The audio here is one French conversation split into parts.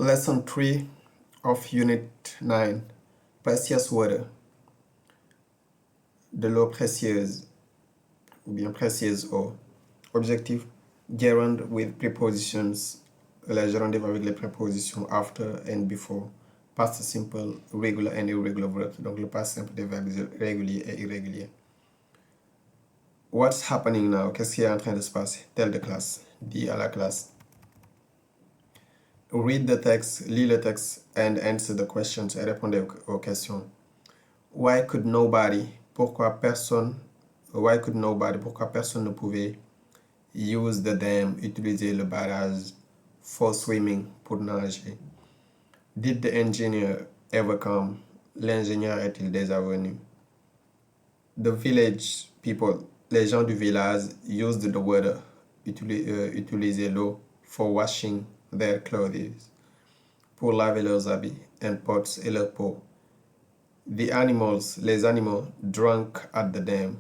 Lesson 3 of Unit 9, Precious Water, de l'eau précieuse, ou bien précieuse eau. Objectif, gerund with prepositions, la gerundive avec les prépositions after and before, past simple, regular and irregular verbs, donc le passé simple des verbes réguliers et irréguliers. What's happening now? Qu'est-ce qui est en train de se passer? Telle de classe, dit à la classe. Read the text, lis le texte, and answer the questions, et répondez aux questions. Why could nobody? Pourquoi personne? Why could nobody? Pourquoi personne ne pouvait use the dam, utiliser le barrage for swimming, pour nager? Did the engineer ever come? L'ingénieur est-il déjà venu? The village people, les gens du village, used the water, utiliser l'eau for washing their clothes, pour laver leurs habits, and pots et leurs pots. The animals, les animaux, drank at the dam,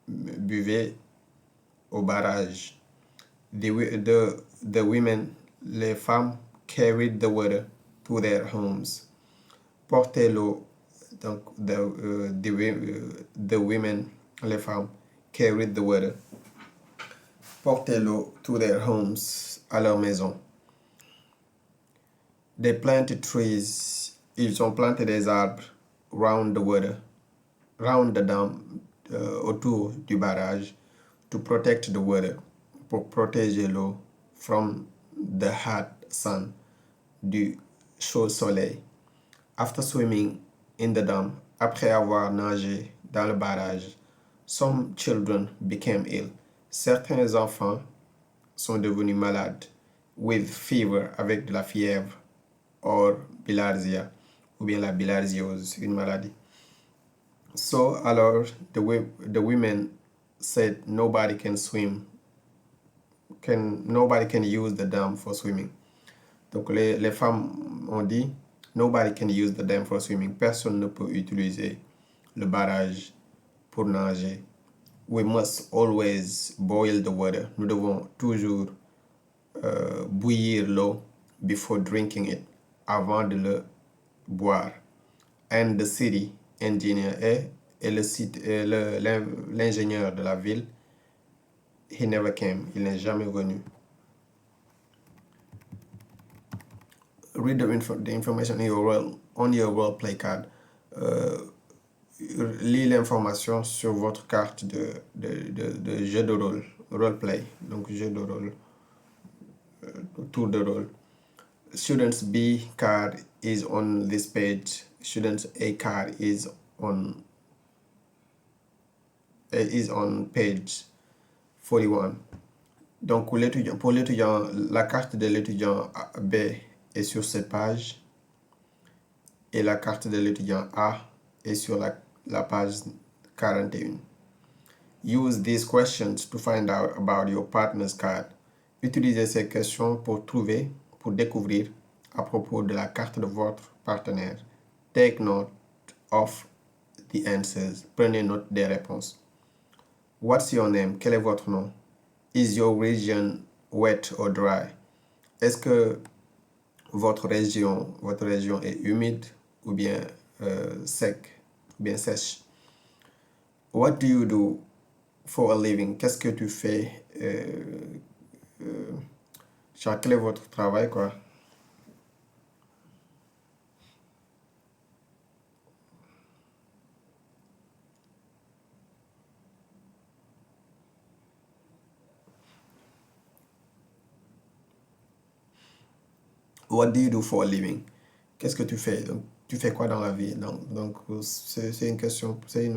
buvaient au barrage. The women, les femmes, carried the water to their homes. Portaient l'eau, donc the women, les femmes, carried the water. Portaient l'eau to their homes, à leur maison. They planted trees, ils ont planté des arbres round the water, round the dam, autour du barrage, to protect the water, pour protéger l'eau from the hot sun, du chaud soleil. After swimming in the dam, après avoir nagé dans le barrage, some children became ill. Certains enfants sont devenus malades, with fever, avec de la fièvre, or bilharzia, ou bien la bilharziose, une maladie. So, alors, the women said nobody can swim, nobody can use the dam for swimming. Donc, les femmes ont dit, nobody can use the dam for swimming. Personne ne peut utiliser le barrage pour nager. We must always boil the water. Nous devons toujours bouillir l'eau before drinking it, avant de le boire. And the city engineer l'ingénieur de la ville, he never came, il n'est jamais venu. Read the information on your role play card. Lis l'information sur votre carte de jeu de rôle, role play, donc jeu de rôle, tour de rôle. Students B card is on this page. Students A card is on page 41. Donc pour l'étudiant, la carte de l'étudiant B est sur cette page et la carte de l'étudiant A est sur la page 41. Use these questions to find out about your partner's card. Utilisez ces questions pour découvrir à propos de la carte de votre partenaire. Take note of the answers. Prenez note des réponses. What's your name? Quel est votre nom? Is your region wet or dry? Est-ce que votre région est humide ou bien sec, ou bien sèche? What do you do for a living? Qu'est-ce que tu fais? Quel est votre travail, quoi? What do you do for a living? Qu'est-ce que tu fais? Donc, tu fais quoi dans la vie? Donc c'est une question, c'est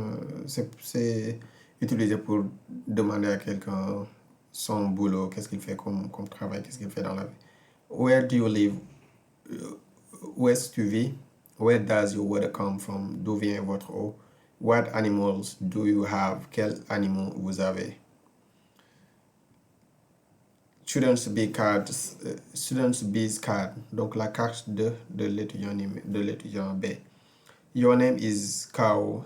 utilisé pour demander à quelqu'un son boulot, qu'est-ce qu'il fait comme travail, qu'est-ce qu'il fait dans la vie. Where do you live? Où est-ce que tu vis? Where does your water come from? D'où vient votre eau? What animals do you have? Quels animaux vous avez? Students B's card, donc la carte de l'étudiant B. Your name is Kao,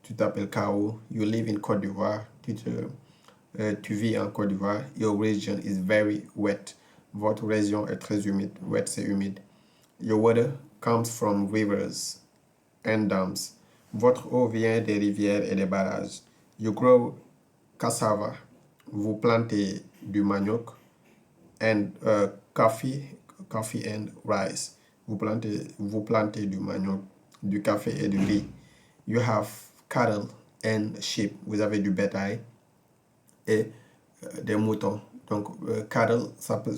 tu t'appelles Kao, you live in Côte d'Ivoire, tu vis en Côte d'Ivoire. Your region is very wet, votre région est très humide, wet c'est humide. Your water comes from rivers and dams. Votre eau vient des rivières et des barrages. You grow cassava. Vous plantez du manioc and coffee and rice. Vous plantez du manioc, du café et du riz. You have cattle and sheep. Vous avez du bétail et des moutons. Donc, cattle, ça peut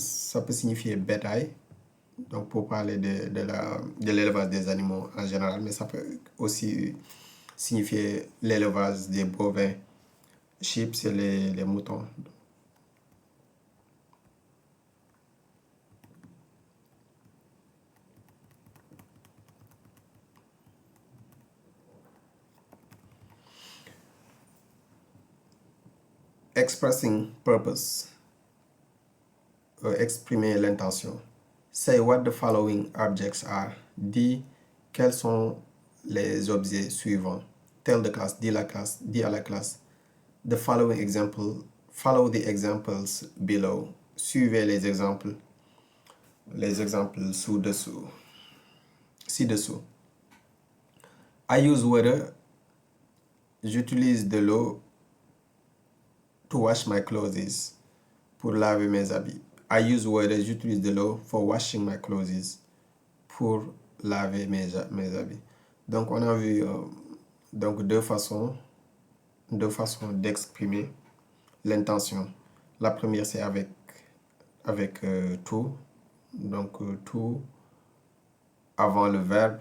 signifier bétail, donc pour parler de l'élevage des animaux en général, mais ça peut aussi signifier l'élevage des bovins. Sheep, c'est les moutons. Expressing purpose. Exprimer l'intention. Say what the following objects are. Dis quels sont les objets suivants. Tell the class. Dis à la classe. The following example. Follow the examples below. Suivez les exemples ci-dessous. I use water. J'utilise de l'eau to wash my clothes. Pour laver mes habits. I use water. J'utilise de l'eau for washing my clothes. Pour laver mes habits. Donc, on a vu donc deux façons d'exprimer l'intention. La première, c'est avec to. Donc, to avant le verbe.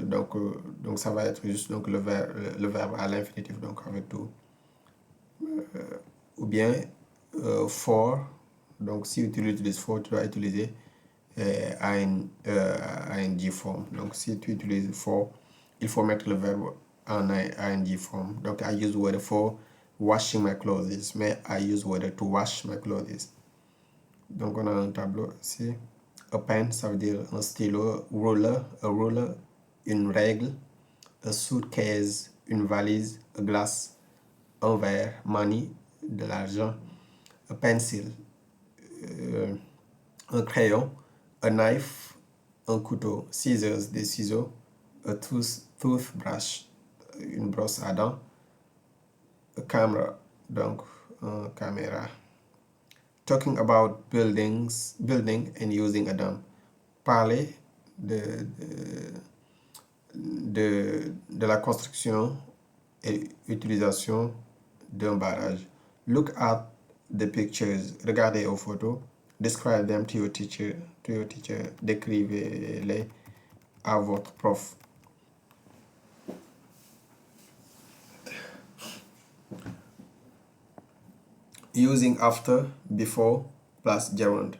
Donc ça va être juste donc le verbe à l'infinitif, donc avec to. Ou bien for. Donc, si tu utilises for, tu dois utiliser ing form. Donc, si tu utilises for, il faut mettre le verbe en ing form. Donc, I use water for washing my clothes, mais I use water to wash my clothes. Donc, on a un tableau ici. A pen, ça veut dire un stylo. A ruler, une règle. A suitcase, une valise. A glass, un verre. Money, de l'argent. A pencil, un crayon. A knife, un couteau. Scissors, des ciseaux. A toothbrush, une brosse à dents. A camera, donc une caméra. Talking about building and using a dam. Parler de la construction et utilisation d'un barrage. Look at the pictures. Regardez aux photos. Describe them to your teacher. Décrivez-les à votre prof. Using after, before, plus gerund.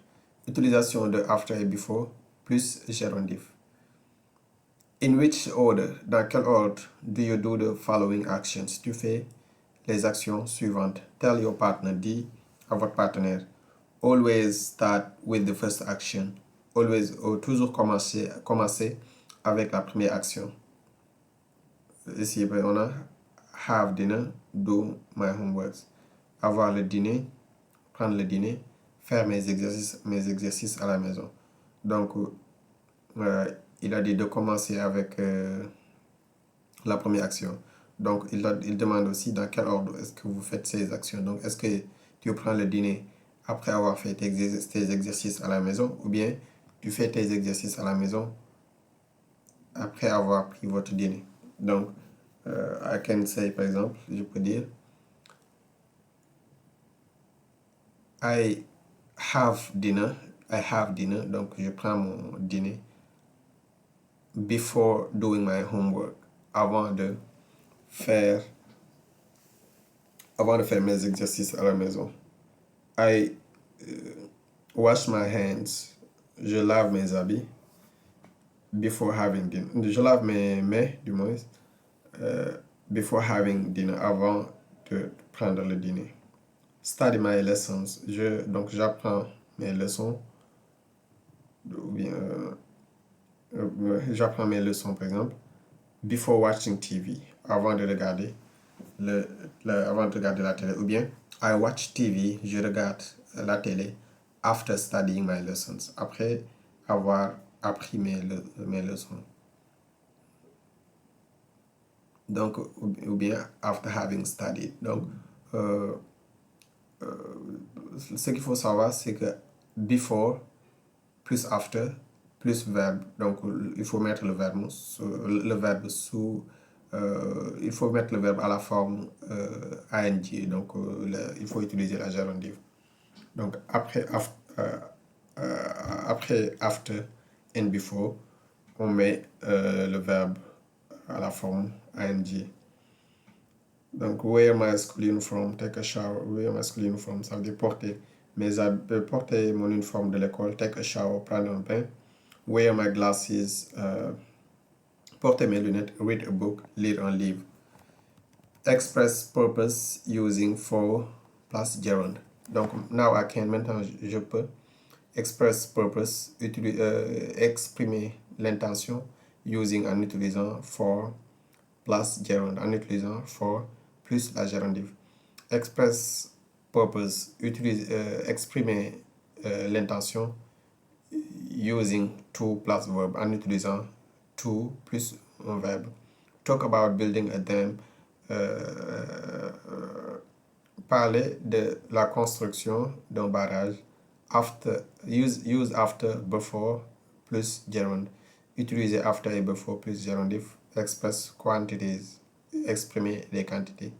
Utilisation de after et before, plus gérondif. In which order, dans quel ordre, do you do the following actions? Tu fais les actions suivantes. Tell your partner, dis à votre partenaire. Always start with the first action. Always, toujours commencer avec la première action. Ici, on a have dinner, do my homeworks. Avoir le dîner, prendre le dîner, faire mes exercices à la maison. Donc, il a dit de commencer avec la première action. Donc, il demande aussi dans quel ordre est-ce que vous faites ces actions. Donc, est-ce que tu prends le dîner après avoir fait tes exercices à la maison, ou bien tu fais tes exercices à la maison après avoir pris votre dîner. Donc, I can say, par exemple, je peux dire I have dinner, donc je prends mon dîner before doing my homework, avant de faire mes exercices à la maison. I wash my hands, je lave mes habits before having dinner. Je lave mes mains, du moins, before having dinner, avant de prendre le dîner. Study my lessons, donc j'apprends mes leçons, ou bien j'apprends mes leçons par exemple, before watching TV, avant de regarder la télé, ou bien I watch TV, je regarde la télé, after studying my lessons, après avoir appris mes leçons. Donc, ou bien after having studied. Donc, ce qu'il faut savoir, c'est que before plus after plus verbe. Donc, il faut mettre le verbe sous il faut mettre le verbe à la forme ing. Donc, il faut utiliser la gérondive. Donc, après after and before, on met le verbe à la forme ing. Donc, wear my school uniform, take a shower. Wear my school uniform, ça veut dire porter porter mon uniforme de l'école, take a shower, prendre un bain. Wear my glasses, porter mes lunettes, read a book, lire un livre. Express purpose using for plus gerund. Donc, now I can, maintenant je peux express purpose, exprimer l'intention using en utilisant for plus gerund, en utilisant for plus la gérondive. Express purpose, exprimer l'intention using to plus verb, en utilisant to plus un verbe. Talk about building a dam, parler de la construction d'un barrage. After, use after, before plus gerund. Utiliser after et before plus gerundif. Express quantities, exprimer les quantités.